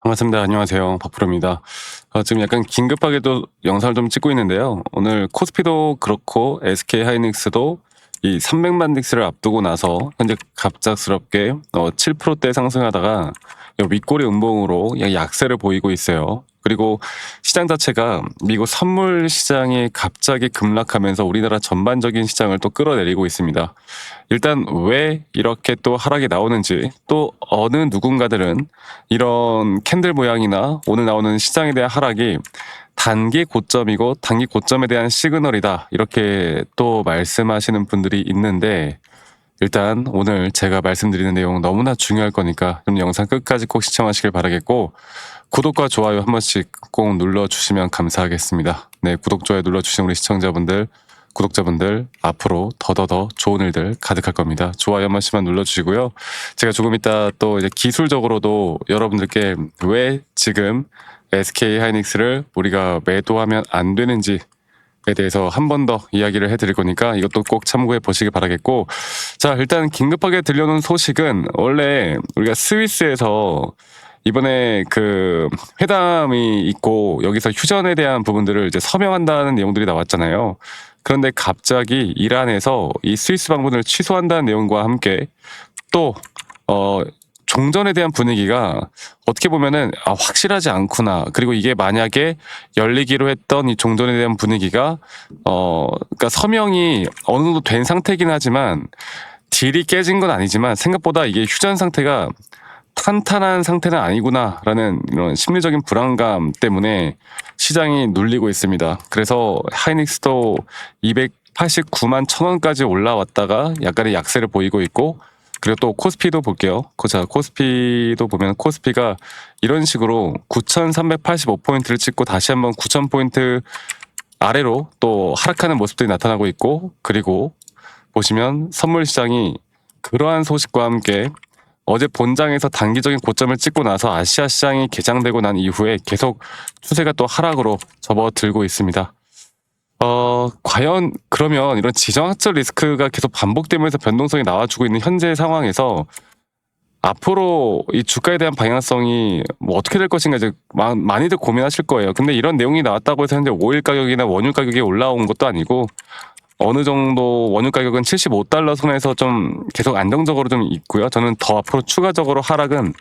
반갑습니다. 안녕하세요. 박프로입니다. 지금 약간 긴급하게도 영상을 좀 찍고 있는데요. 오늘 코스피도 그렇고 SK 하이닉스도 이 300만 닉스를 앞두고 나서 현재 갑작스럽게 7%대 상승하다가 윗꼬리 음봉으로 약세를 보이고 있어요. 그리고 시장 자체가 미국 선물 시장이 갑자기 급락하면서 우리나라 전반적인 시장을 또 끌어내리고 있습니다. 일단 왜 이렇게 또 하락이 나오는지, 또 어느 누군가들은 이런 캔들 모양이나 오늘 나오는 시장에 대한 하락이 단기 고점이고 단기 고점에 대한 시그널이다, 이렇게 또 말씀하시는 분들이 있는데, 일단 오늘 제가 말씀드리는 내용 너무나 중요할 거니까 좀 영상 끝까지 꼭 시청하시길 바라겠고, 구독과 좋아요 한 번씩 꼭 눌러주시면 감사하겠습니다. 네, 구독, 좋아요 눌러주신 우리 시청자분들, 구독자분들 앞으로 더더더 좋은 일들 가득할 겁니다. 좋아요 한 번씩만 눌러주시고요. 제가 조금 이따 또 이제 기술적으로도 여러분들께 왜 지금 SK 하이닉스를 우리가 매도하면 안 되는지에 대해서 한 번 더 이야기를 해드릴 거니까 이것도 꼭 참고해 보시길 바라겠고, 자, 일단 긴급하게 들려놓은 소식은, 원래 우리가 스위스에서 이번에 그 회담이 있고 여기서 휴전에 대한 부분들을 이제 서명한다는 내용들이 나왔잖아요. 그런데 갑자기 이란에서 이 스위스 방문을 취소한다는 내용과 함께 또 종전에 대한 분위기가 어떻게 보면은 확실하지 않구나. 그리고 이게 만약에 열리기로 했던 이 종전에 대한 분위기가 그러니까 서명이 어느 정도 된 상태긴 하지만 딜이 깨진 건 아니지만 생각보다 이게 휴전 상태가 탄탄한 상태는 아니구나라는 이런 심리적인 불안감 때문에 시장이 눌리고 있습니다. 그래서 하이닉스도 289만 1,000원까지 올라왔다가 약간의 약세를 보이고 있고, 그리고 또 코스피도 볼게요. 자, 코스피도 보면 코스피가 이런 식으로 9,385포인트를 찍고 다시 한번 9,000포인트 아래로 또 하락하는 모습들이 나타나고 있고, 그리고 보시면 선물 시장이 그러한 소식과 함께 어제 본장에서 단기적인 고점을 찍고 나서 아시아 시장이 개장되고 난 이후에 계속 추세가 또 하락으로 접어들고 있습니다. 과연 그러면 이런 지정학적 리스크가 계속 반복되면서 변동성이 나와주고 있는 현재 상황에서 앞으로 이 주가에 대한 방향성이 뭐 어떻게 될 것인가 이제 많이들 고민하실 거예요. 근데 이런 내용이 나왔다고 해서 현재 오일 가격이나 원유 가격이 올라온 것도 아니고, 어느 정도 원유 가격은 75달러 선에서 좀 계속 안정적으로 좀 있고요. 저는 더 앞으로 추가적으로 하락은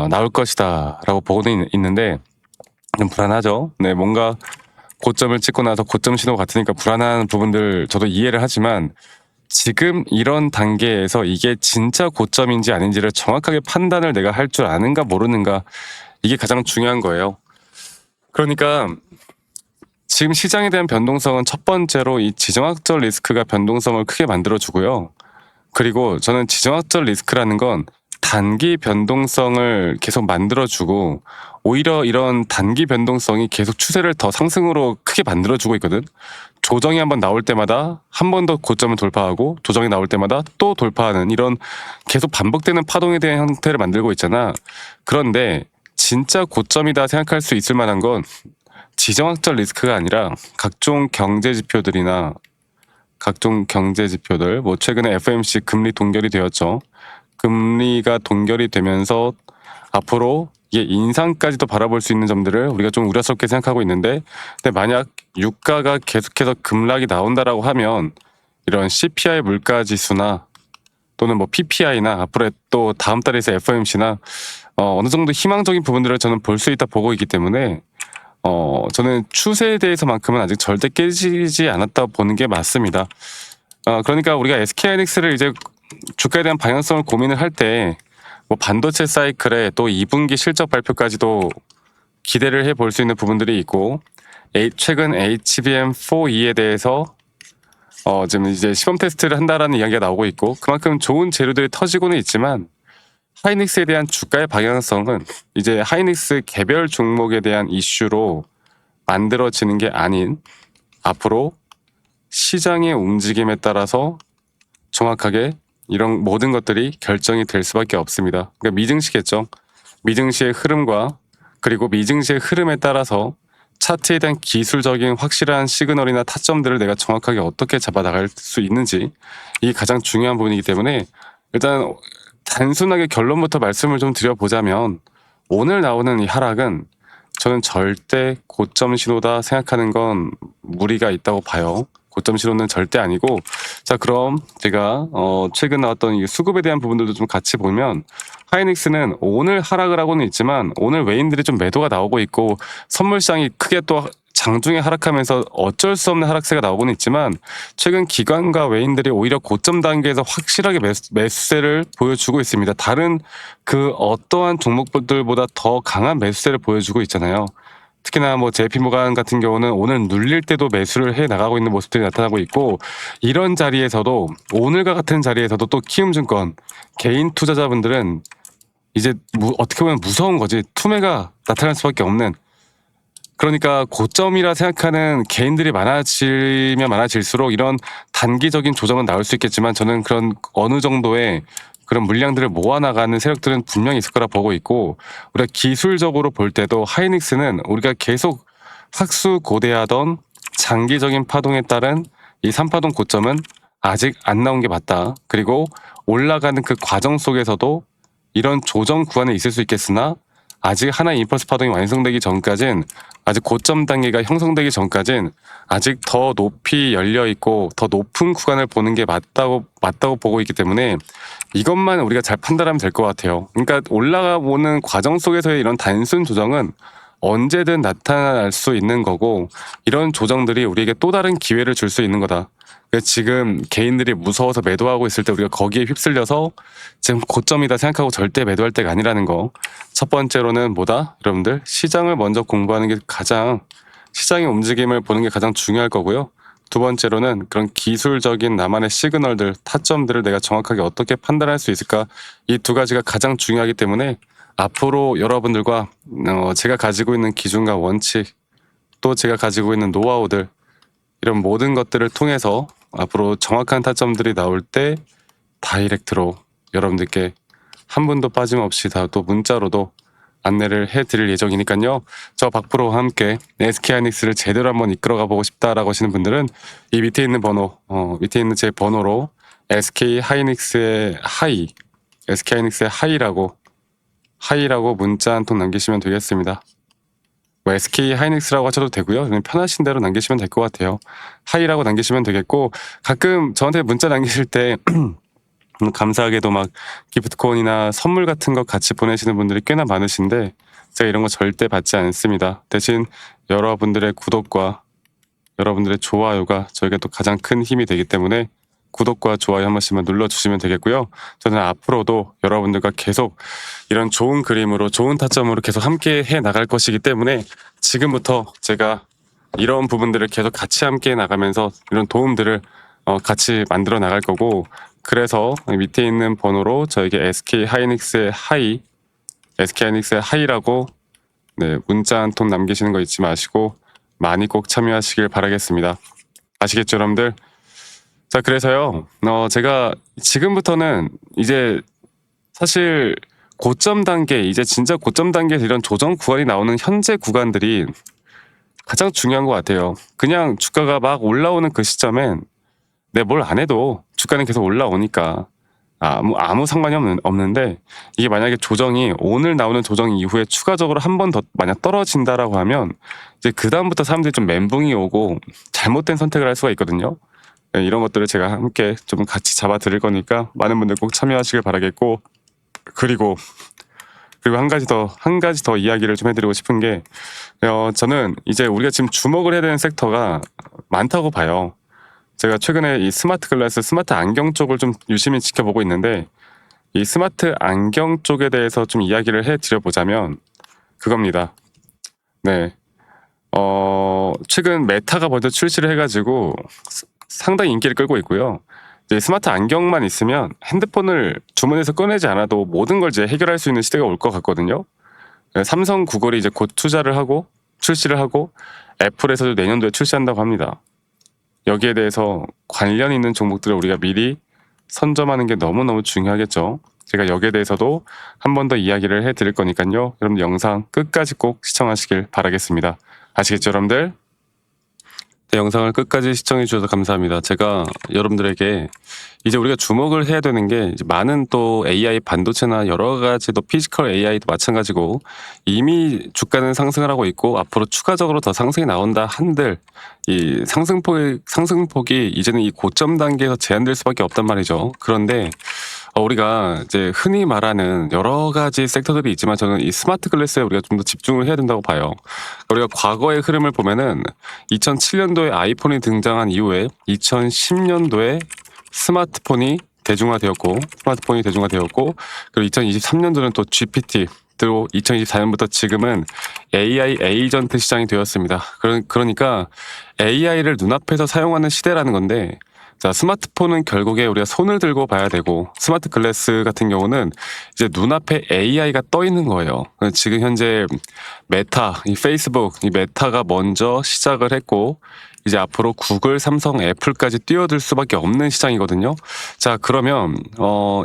나올 것이다 라고 보고는 있는데 좀 불안하죠. 네, 뭔가 고점을 찍고 나서 고점 신호 같으니까 불안한 부분들 저도 이해를 하지만, 지금 이런 단계에서 이게 진짜 고점인지 아닌지를 정확하게 판단을 내가 할 줄 아는가 모르는가, 이게 가장 중요한 거예요. 그러니까 지금 시장에 대한 변동성은 첫 번째로 이 지정학적 리스크가 변동성을 크게 만들어주고요. 그리고 저는 지정학적 리스크라는 건 단기 변동성을 계속 만들어주고, 오히려 이런 단기 변동성이 계속 추세를 더 상승으로 크게 만들어주고 있거든. 조정이 한번 나올 때마다 한 번 더 고점을 돌파하고, 조정이 나올 때마다 또 돌파하는 이런 계속 반복되는 파동에 대한 형태를 만들고 있잖아. 그런데 진짜 고점이다 생각할 수 있을 만한 건 지정학적 리스크가 아니라 각종 경제 지표들이나 각종 경제 지표들, 뭐 최근에 FOMC 금리 동결이 되었죠. 금리가 동결이 되면서 앞으로 이게 인상까지도 바라볼 수 있는 점들을 우리가 좀 우려스럽게 생각하고 있는데, 근데 만약 유가가 계속해서 급락이 나온다라고 하면 이런 CPI 물가 지수나 또는 뭐 PPI나 앞으로 또 다음 달에서 FOMC나 어느 정도 희망적인 부분들을 저는 볼 수 있다 보고 있기 때문에 저는 추세에 대해서만큼은 아직 절대 깨지지 않았다 보는 게 맞습니다. 그러니까 우리가 SK하이닉스를 이제 주가에 대한 방향성을 고민을 할 때 뭐 반도체 사이클에 또 2분기 실적 발표까지도 기대를 해볼 수 있는 부분들이 있고, 최근 HBM4E에 대해서 지금 이제 시범 테스트를 한다라는 이야기가 나오고 있고, 그만큼 좋은 재료들이 터지고는 있지만 하이닉스에 대한 주가의 방향성은 이제 하이닉스 개별 종목에 대한 이슈로 만들어지는 게 아닌, 앞으로 시장의 움직임에 따라서 정확하게 이런 모든 것들이 결정이 될 수밖에 없습니다. 그러니까 미증시겠죠. 미증시의 흐름과 그리고 미증시의 흐름에 따라서 차트에 대한 기술적인 확실한 시그널이나 타점들을 내가 정확하게 어떻게 잡아나갈 수 있는지, 이게 가장 중요한 부분이기 때문에 일단 단순하게 결론부터 말씀을 좀 드려보자면, 오늘 나오는 이 하락은 저는 절대 고점 신호다 생각하는 건 무리가 있다고 봐요. 고점 신호는 절대 아니고, 자 그럼 제가 최근 나왔던 이 수급에 대한 부분들도 좀 같이 보면, 하이닉스는 오늘 하락을 하고는 있지만 오늘 외인들이 좀 매도가 나오고 있고 선물 시장이 크게 또 장중에 하락하면서 어쩔 수 없는 하락세가 나오고는 있지만, 최근 기관과 외인들이 오히려 고점 단계에서 확실하게 매수세를 보여주고 있습니다. 다른 그 어떠한 종목들보다 더 강한 매수세를 보여주고 있잖아요. 특히나 뭐 JP모간 같은 경우는 오늘 눌릴 때도 매수를 해 나가고 있는 모습들이 나타나고 있고, 이런 자리에서도 오늘과 같은 자리에서도 또 키움증권 개인 투자자분들은 이제 어떻게 보면 무서운 거지. 투매가 나타날 수밖에 없는, 그러니까 고점이라 생각하는 개인들이 많아지면 많아질수록 이런 단기적인 조정은 나올 수 있겠지만, 저는 그런 어느 정도의 그런 물량들을 모아나가는 세력들은 분명히 있을 거라 보고 있고, 우리가 기술적으로 볼 때도 하이닉스는 우리가 계속 학수고대하던 장기적인 파동에 따른 이 3파동 고점은 아직 안 나온 게 맞다. 그리고 올라가는 그 과정 속에서도 이런 조정 구간에 있을 수 있겠으나, 아직 하나의 임펄스 파동이 완성되기 전까진, 아직 고점 단계가 형성되기 전까진 아직 더 높이 열려 있고 더 높은 구간을 보는 게 맞다고 보고 있기 때문에 이것만 우리가 잘 판단하면 될 것 같아요. 그러니까 올라가보는 과정 속에서의 이런 단순 조정은 언제든 나타날 수 있는 거고, 이런 조정들이 우리에게 또 다른 기회를 줄 수 있는 거다. 지금 개인들이 무서워서 매도하고 있을 때 우리가 거기에 휩쓸려서 지금 고점이다 생각하고 절대 매도할 때가 아니라는 거. 첫 번째로는 뭐다? 여러분들, 시장을 먼저 공부하는 게 가장, 시장의 움직임을 보는 게 가장 중요할 거고요. 두 번째로는 그런 기술적인 나만의 시그널들, 타점들을 내가 정확하게 어떻게 판단할 수 있을까, 이 두 가지가 가장 중요하기 때문에 앞으로 여러분들과 제가 가지고 있는 기준과 원칙, 또 제가 가지고 있는 노하우들, 이런 모든 것들을 통해서 앞으로 정확한 타점들이 나올 때 다이렉트로 여러분들께 한 분도 빠짐없이 다 또 문자로도 안내를 해드릴 예정이니까요. 저 박프로와 함께 SK하이닉스를 제대로 한번 이끌어가 보고 싶다라고 하시는 분들은 이 밑에 있는 번호, 밑에 있는 제 번호로 SK하이닉스의 하이, SK하이닉스의 하이라고 문자 한 통 남기시면 되겠습니다. 뭐 SK 하이닉스라고 하셔도 되고요. 그냥 편하신 대로 남기시면 될 것 같아요. 하이라고 남기시면 되겠고, 가끔 저한테 문자 남기실 때 감사하게도 막 기프트콘이나 선물 같은 거 같이 보내시는 분들이 꽤나 많으신데, 제가 이런 거 절대 받지 않습니다. 대신 여러분들의 구독과 여러분들의 좋아요가 저에게 또 가장 큰 힘이 되기 때문에 구독과 좋아요 한 번씩만 눌러주시면 되겠고요. 저는 앞으로도 여러분들과 계속 이런 좋은 그림으로, 좋은 타점으로 계속 함께 해 나갈 것이기 때문에, 지금부터 제가 이런 부분들을 계속 같이 함께 나가면서 이런 도움들을 같이 만들어 나갈 거고, 그래서 밑에 있는 번호로 저에게 SK하이닉스의 하이라고 문자 한 통 남기시는 거 잊지 마시고 많이 꼭 참여하시길 바라겠습니다. 아시겠죠, 여러분들? 자, 그래서요, 제가 지금부터는 이제 사실 고점 단계, 이제 진짜 고점 단계에서 이런 조정 구간이 나오는 현재 구간들이 가장 중요한 것 같아요. 그냥 주가가 막 올라오는 그 시점엔 뭘 안 해도 주가는 계속 올라오니까 아무 상관이 없는데, 이게 만약에 조정이, 오늘 나오는 조정 이후에 추가적으로 한 번 더 만약 떨어진다라고 하면 이제 그다음부터 사람들이 좀 멘붕이 오고 잘못된 선택을 할 수가 있거든요. 이런 것들을 제가 함께 좀 같이 잡아 드릴 거니까 많은 분들 꼭 참여하시길 바라겠고, 그리고 한 가지 더 이야기를 좀 해드리고 싶은 게, 저는 이제 우리가 지금 주목을 해야 되는 섹터가 많다고 봐요. 제가 최근에 이 스마트 글라스, 스마트 안경 쪽을 좀 유심히 지켜보고 있는데, 이 스마트 안경 쪽에 대해서 좀 이야기를 해드려보자면 그겁니다. 네. 최근 메타가 먼저 출시를 해가지고 상당히 인기를 끌고 있고요. 이제 스마트 안경만 있으면 핸드폰을 주머니에서 꺼내지 않아도 모든 걸 이제 해결할 수 있는 시대가 올 것 같거든요. 삼성, 구글이 이제 곧 출시를 하고 애플에서도 내년도에 출시한다고 합니다. 여기에 대해서 관련 있는 종목들을 우리가 미리 선점하는 게 너무너무 중요하겠죠. 제가 여기에 대해서도 한 번 더 이야기를 해드릴 거니까요. 여러분들 영상 끝까지 꼭 시청하시길 바라겠습니다. 아시겠죠, 여러분들? 네, 영상을 끝까지 시청해 주셔서 감사합니다. 제가 여러분들에게 이제 우리가 주목을 해야 되는 게 이제 많은 또 AI 반도체나 여러 가지 또 피지컬 AI도 마찬가지고 이미 주가는 상승을 하고 있고 앞으로 추가적으로 더 상승이 나온다 한들 이 상승폭이 이제는 이 고점 단계에서 제한될 수밖에 없단 말이죠. 그런데 우리가 이제 흔히 말하는 여러 가지 섹터들이 있지만 저는 이 스마트 글래스에 우리가 좀 더 집중을 해야 된다고 봐요. 우리가 과거의 흐름을 보면은 2007년도에 아이폰이 등장한 이후에 2010년도에 스마트폰이 대중화되었고 그리고 2023년도는 또 GPT 또 2024년부터 지금은 AI 에이전트 시장이 되었습니다. 그러니까 AI를 눈앞에서 사용하는 시대라는 건데 자, 스마트폰은 결국에 우리가 손을 들고 봐야 되고 스마트 글래스 같은 경우는 이제 눈앞에 AI가 떠 있는 거예요. 지금 현재 메타, 이 페이스북, 이 메타가 먼저 시작을 했고 이제 앞으로 구글, 삼성, 애플까지 뛰어들 수밖에 없는 시장이거든요. 자, 그러면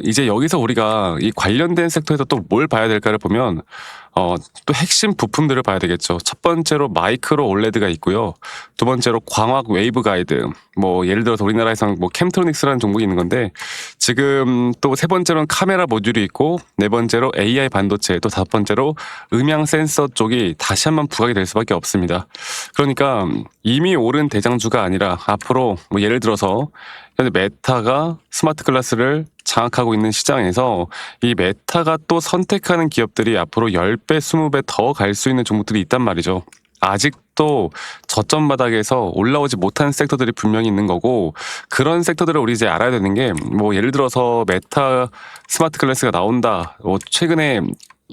이제 여기서 우리가 이 관련된 섹터에서 또 뭘 봐야 될까를 보면 또 핵심 부품들을 봐야 되겠죠. 첫 번째로 마이크로 올레드가 있고요. 두 번째로 광학 웨이브 가이드. 뭐 예를 들어서 우리나라에서는 뭐 캠트로닉스라는 종목이 있는 건데 지금 또 세 번째로는 카메라 모듈이 있고 네 번째로 AI 반도체 또 다섯 번째로 음향 센서 쪽이 다시 한번 부각이 될 수밖에 없습니다. 그러니까 이미 오른 대장주가 아니라 앞으로 뭐 예를 들어서 현재 메타가 스마트 글라스를 장악하고 있는 시장에서 이 메타가 또 선택하는 기업들이 앞으로 10배, 20배 더 갈 수 있는 종목들이 있단 말이죠. 아직도 저점 바닥에서 올라오지 못한 섹터들이 분명히 있는 거고 그런 섹터들을 우리 이제 알아야 되는 게 뭐 예를 들어서 메타 스마트 글래스가 나온다. 뭐 최근에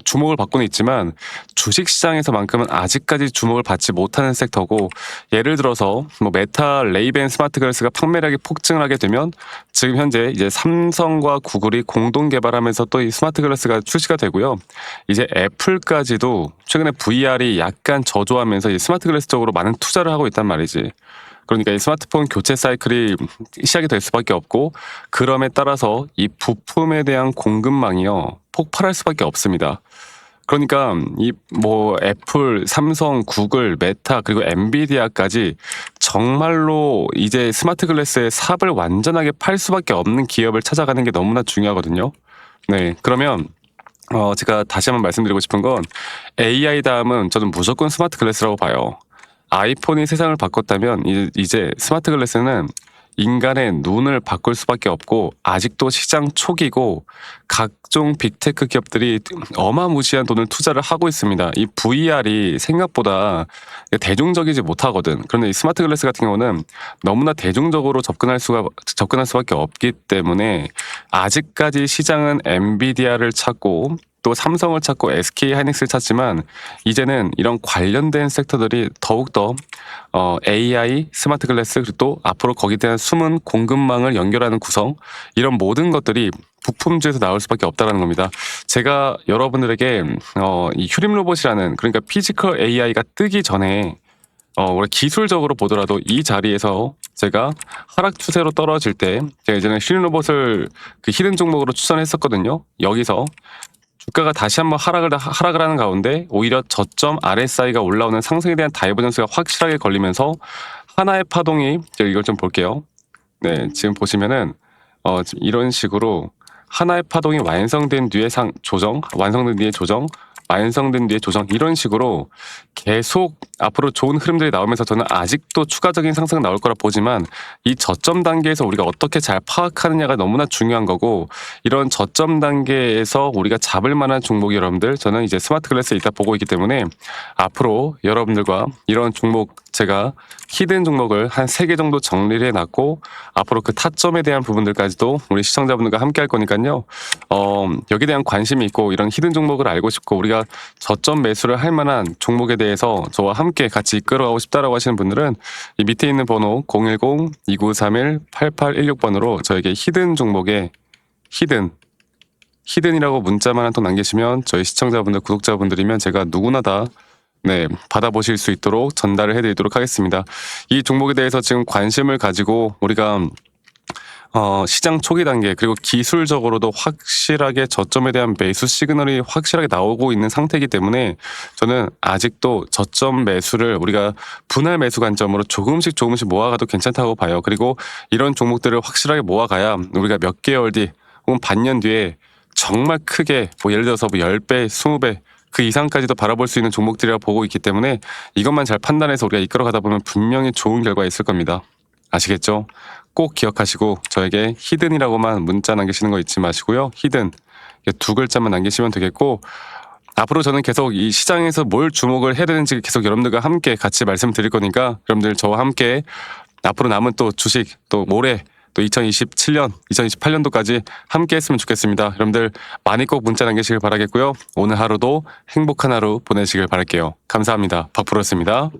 주목을 받고는 있지만 주식시장에서만큼은 아직까지 주목을 받지 못하는 섹터고 예를 들어서 뭐 메타 레이벤 스마트 글래스가 판매량이 폭증을 하게 되면 지금 현재 이제 삼성과 구글이 공동 개발하면서 또 이 스마트 글래스가 출시가 되고요. 이제 애플까지도 최근에 VR이 약간 저조하면서 이 스마트 글래스 쪽으로 많은 투자를 하고 있단 말이지. 그러니까 이 스마트폰 교체 사이클이 시작이 될 수밖에 없고 그럼에 따라서 이 부품에 대한 공급망이요 폭발할 수밖에 없습니다. 그러니까 이 뭐 애플, 삼성, 구글, 메타 그리고 엔비디아까지 정말로 이제 스마트 글래스의 삽을 완전하게 팔 수밖에 없는 기업을 찾아가는 게 너무나 중요하거든요. 네, 그러면 제가 다시 한번 말씀드리고 싶은 건 AI 다음은 저는 무조건 스마트 글래스라고 봐요. 아이폰이 세상을 바꿨다면 이제 스마트 글래스는 인간의 눈을 바꿀 수밖에 없고 아직도 시장 초기고 각종 빅테크 기업들이 어마무시한 돈을 투자를 하고 있습니다. 이 VR이 생각보다 대중적이지 못하거든. 그런데 이 스마트 글래스 같은 경우는 너무나 대중적으로 접근할 수밖에 없기 때문에 아직까지 시장은 엔비디아를 찾고 또 삼성을 찾고 SK 하이닉스를 찾지만 이제는 이런 관련된 섹터들이 더욱더 AI, 스마트 글래스 그리고 또 앞으로 거기에 대한 숨은 공급망을 연결하는 구성 이런 모든 것들이 부품주에서 나올 수밖에 없다는 겁니다. 제가 여러분들에게 이 휴림 로봇이라는 그러니까 피지컬 AI가 뜨기 전에 우리 기술적으로 보더라도 이 자리에서 제가 하락 추세로 떨어질 때 제가 예전에 휴림 로봇을 그 히든 종목으로 추천했었거든요. 여기서 주가가 다시 한번 하락을 하는 가운데 오히려 저점 RSI가 올라오는 상승에 대한 다이버전스가 확실하게 걸리면서 하나의 파동이 제가 이걸 좀 볼게요. 네, 지금 보시면은 지금 이런 식으로 하나의 파동이 완성된 뒤에 완성된 뒤에 조정, 완성된 뒤에 조정 이런 식으로 계속 앞으로 좋은 흐름들이 나오면서 저는 아직도 추가적인 상승은 나올 거라 보지만 이 저점 단계에서 우리가 어떻게 잘 파악하느냐가 너무나 중요한 거고 이런 저점 단계에서 우리가 잡을 만한 종목이 여러분들 저는 이제 스마트 글래스에 있다 보고 있기 때문에 앞으로 여러분들과 이런 종목 제가 히든 종목을 한 3개 정도 정리를 해놨고 앞으로 그 타점에 대한 부분들까지도 우리 시청자분들과 함께 할 거니까요. 여기에 대한 관심이 있고 이런 히든 종목을 알고 싶고 우리가 저점 매수를 할 만한 종목에 대해서 저와 함께 같이 이끌어가고 싶다라고 하시는 분들은 이 밑에 있는 번호 010-2931-8816번으로 저에게 히든 종목에 히든이라고 문자만 한 통 남기시면 저희 시청자분들 구독자분들이면 제가 누구나 다 받아보실 수 있도록 전달을 해드리도록 하겠습니다. 이 종목에 대해서 지금 관심을 가지고 우리가 시장 초기 단계 그리고 기술적으로도 확실하게 저점에 대한 매수 시그널이 확실하게 나오고 있는 상태이기 때문에 저는 아직도 저점 매수를 우리가 분할 매수 관점으로 조금씩 모아가도 괜찮다고 봐요. 그리고 이런 종목들을 확실하게 모아가야 우리가 몇 개월 뒤 혹은 반년 뒤에 정말 크게 뭐 예를 들어서 뭐 10배, 20배 그 이상까지도 바라볼 수 있는 종목들이라고 보고 있기 때문에 이것만 잘 판단해서 우리가 이끌어가다 보면 분명히 좋은 결과가 있을 겁니다. 아시겠죠? 꼭 기억하시고 저에게 히든이라고만 문자 남기시는 거 잊지 마시고요. 히든 두 글자만 남기시면 되겠고 앞으로 저는 계속 이 시장에서 뭘 주목을 해야 되는지 계속 여러분들과 함께 같이 말씀드릴 거니까 여러분들 저와 함께 앞으로 남은 또 주식 또 올해 또 2027년, 2028년도까지 함께 했으면 좋겠습니다. 여러분들 많이 꼭 문자 남기시길 바라겠고요. 오늘 하루도 행복한 하루 보내시길 바랄게요. 감사합니다. 박프로였습니다.